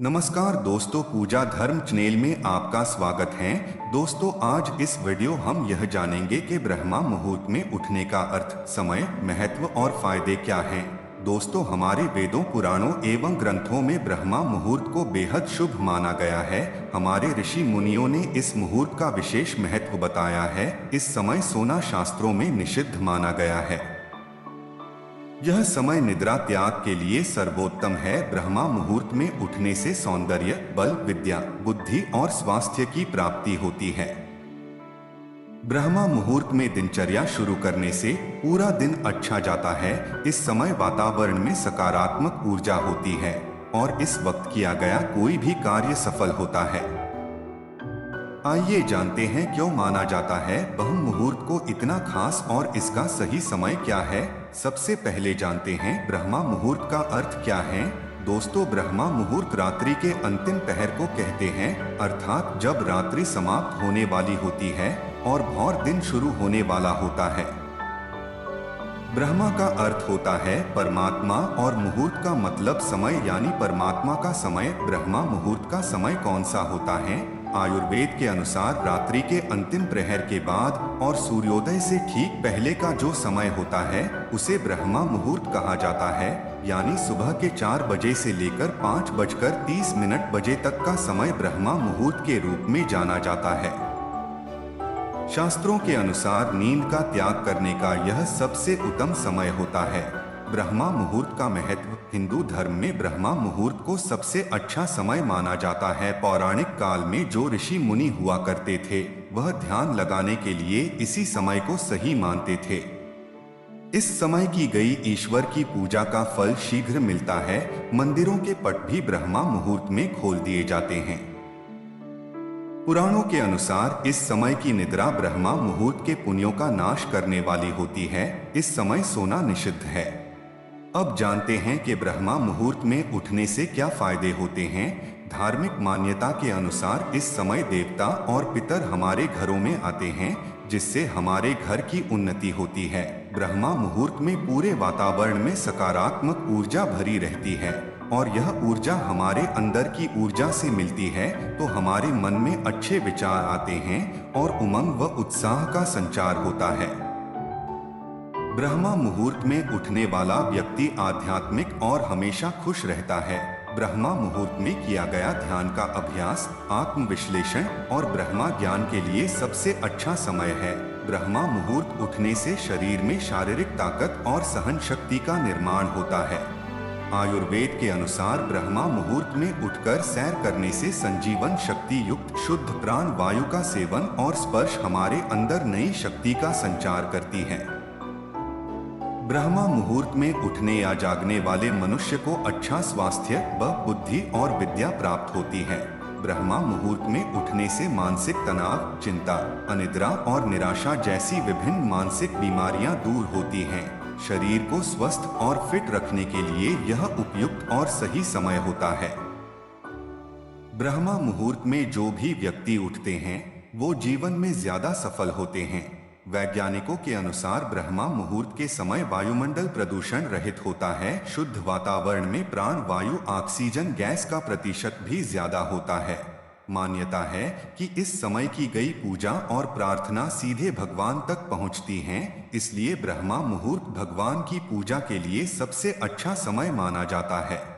नमस्कार दोस्तों, पूजा धर्म चैनल में आपका स्वागत है। दोस्तों, आज इस वीडियो हम यह जानेंगे कि ब्रह्मा मुहूर्त में उठने का अर्थ, समय, महत्व और फायदे क्या हैं। दोस्तों, हमारे वेदों, पुराणों एवं ग्रंथों में ब्रह्मा मुहूर्त को बेहद शुभ माना गया है। हमारे ऋषि मुनियों ने इस मुहूर्त का विशेष महत्व बताया है। इस समय सोना शास्त्रों में निषिद्ध माना गया है। यह समय निद्रा त्याग के लिए सर्वोत्तम है। ब्रह्मा मुहूर्त में उठने से सौंदर्य, बल, विद्या, बुद्धि और स्वास्थ्य की प्राप्ति होती है। ब्रह्मा मुहूर्त में दिनचर्या शुरू करने से पूरा दिन अच्छा जाता है। इस समय वातावरण में सकारात्मक ऊर्जा होती है और इस वक्त किया गया कोई भी कार्य सफल होता है। आइए जानते हैं क्यों माना जाता है ब्रह्म मुहूर्त को इतना खास और इसका सही समय क्या है। सबसे पहले जानते हैं ब्रह्मा मुहूर्त का अर्थ क्या है। दोस्तों, ब्रह्मा मुहूर्त रात्रि के अंतिम पहर को कहते हैं, अर्थात जब रात्रि समाप्त होने वाली होती है और भोर दिन शुरू होने वाला होता है। ब्रह्मा का अर्थ होता है परमात्मा और मुहूर्त का मतलब समय यानी परमात्मा का समय। ब्रह्मा मुहूर्त का समय कौन सा होता है? आयुर्वेद के अनुसार रात्रि के अंतिम प्रहर के बाद और सूर्योदय से ठीक पहले का जो समय होता है उसे ब्रह्मा मुहूर्त कहा जाता है। यानी सुबह के 4 बजे से लेकर 5:30 बजे तक का समय ब्रह्मा मुहूर्त के रूप में जाना जाता है। शास्त्रों के अनुसार नींद का त्याग करने का यह सबसे उत्तम समय होता है। ब्रह्मा मुहूर्त का महत्व। हिंदू धर्म में ब्रह्मा मुहूर्त को सबसे अच्छा समय माना जाता है। पौराणिक काल में जो ऋषि मुनि हुआ करते थे वह ध्यान लगाने के लिए इसी समय को सही मानते थे। इस समय की गई ईश्वर की पूजा का फल शीघ्र मिलता है। मंदिरों के पट भी ब्रह्मा मुहूर्त में खोल दिए जाते हैं। पुराणों के अनुसार इस समय की निद्रा ब्रह्मा मुहूर्त के पुण्यों का नाश करने वाली होती है। इस समय सोना निषिद्ध है। अब जानते हैं कि ब्रह्मा मुहूर्त में उठने से क्या फायदे होते हैं। धार्मिक मान्यता के अनुसार इस समय देवता और पितर हमारे घरों में आते हैं, जिससे हमारे घर की उन्नति होती है। ब्रह्मा मुहूर्त में पूरे वातावरण में सकारात्मक ऊर्जा भरी रहती है और यह ऊर्जा हमारे अंदर की ऊर्जा से मिलती है, तो हमारे मन में अच्छे विचार आते हैं और उमंग व उत्साह का संचार होता है। ब्रह्मा मुहूर्त में उठने वाला व्यक्ति आध्यात्मिक और हमेशा खुश रहता है। ब्रह्मा मुहूर्त में किया गया ध्यान का अभ्यास, आत्मविश्लेषण और ब्रह्मा ज्ञान के लिए सबसे अच्छा समय है। ब्रह्मा मुहूर्त उठने से शरीर में शारीरिक ताकत और सहन शक्ति का निर्माण होता है। आयुर्वेद के अनुसार ब्रह्मा मुहूर्त में उठकर सैर करने से संजीवन शक्ति युक्त शुद्ध प्राण वायु का सेवन और स्पर्श हमारे अंदर नई शक्ति का संचार करती है। ब्रह्मा मुहूर्त में उठने या जागने वाले मनुष्य को अच्छा स्वास्थ्य, बुद्धि और विद्या प्राप्त होती है। ब्रह्मा मुहूर्त में उठने से मानसिक तनाव, चिंता, अनिद्रा और निराशा जैसी विभिन्न मानसिक बीमारियां दूर होती हैं। शरीर को स्वस्थ और फिट रखने के लिए यह उपयुक्त और सही समय होता है। ब्रह्मा मुहूर्त में जो भी व्यक्ति उठते हैं वो जीवन में ज्यादा सफल होते हैं। वैज्ञानिकों के अनुसार ब्रह्मा मुहूर्त के समय वायुमंडल प्रदूषण रहित होता है। शुद्ध वातावरण में प्राण वायु ऑक्सीजन गैस का प्रतिशत भी ज्यादा होता है। मान्यता है कि इस समय की गई पूजा और प्रार्थना सीधे भगवान तक पहुंचती हैं, इसलिए ब्रह्मा मुहूर्त भगवान की पूजा के लिए सबसे अच्छा समय माना जाता है।